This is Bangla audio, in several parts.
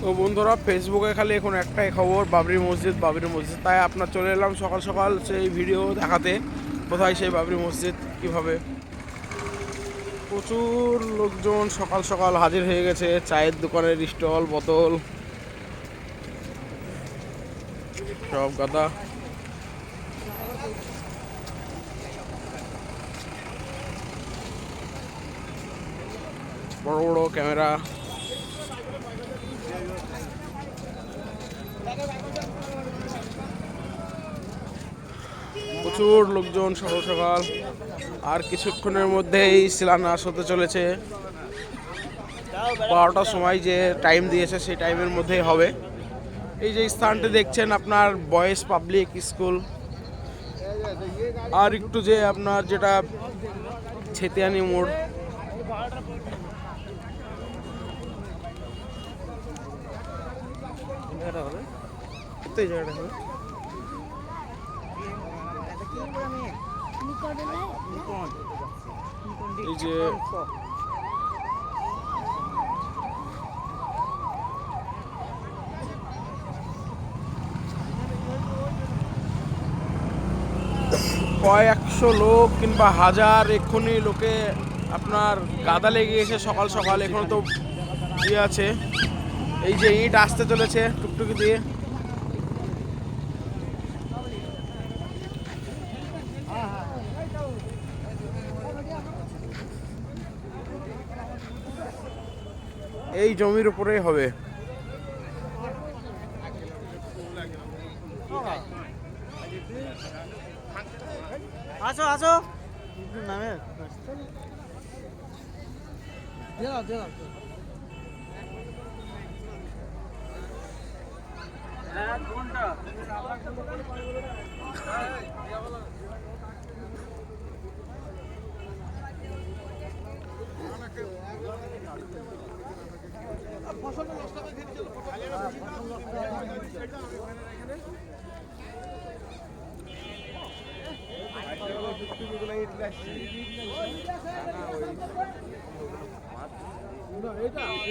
তো বন্ধুরা, ফেসবুকে খালি এখন একটাই খবর, বাবরি মসজিদ বাবরি মসজিদ। তাই আপনার চলে এলাম সকাল সকাল সেই ভিডিও দেখাতে, কোথায় সেই বাবরি মসজিদ, কিভাবে। প্রচুর লোকজন সকাল সকাল হাজির হয়ে গেছে, চায়ের দোকানের স্টল, বোতল সব গাদা। বড় বড় ক্যামেরা। প্রচুর লোকজন সকাল সকাল। আর কিছুক্ষণের মধ্যেই শিলান্যাস হতে চলেছে। 12টার সময় যে টাইম দিয়েছে সেই টাইমের মধ্যেই হবে। এই যে স্থানটি দেখছেন আপনার বয়েজ পাবলিক স্কুল। আর একটু যে আপনার যেটা ছেতিয়ানি মোড়, এই জায়গাটা হবে। এই যে কয়েকশো লোক কিংবা হাজার এক্ষুনি লোকে আপনার গাদা লেগে গেছে সকাল সকাল। এখন তো ইয়ে আছে, এই যে ইট আসতে চলেছে টুকটুকি দিয়ে। এই জমির উপরেই হবে। আসো আসো নামে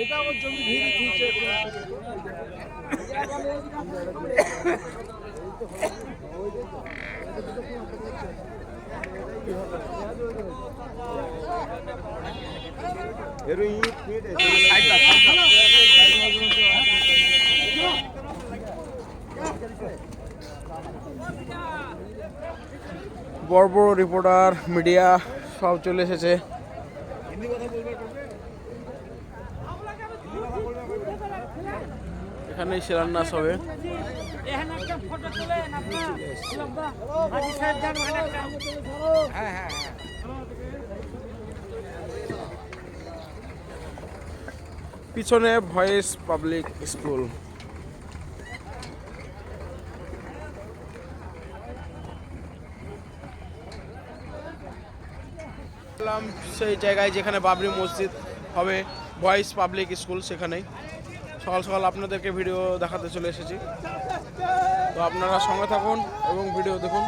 এটা আমার জমি ভিড়ি তুলছে। বড় বড় রিপোর্টার, মিডিয়া সব চলে এসেছে। এখানেই শিলান্যাস হবে। পিছনে ভয়েস পাবলিক স্কুল। সেই জায়গায় যেখানে বাবরি মসজিদ হবে, ভয়েস পাবলিক স্কুল, সেখানেই সকাল সকাল আপনাদেরকে ভিডিও দেখাতে চলে এসেছি। তো আপনারা সঙ্গে থাকুন এবং ভিডিও দেখুন।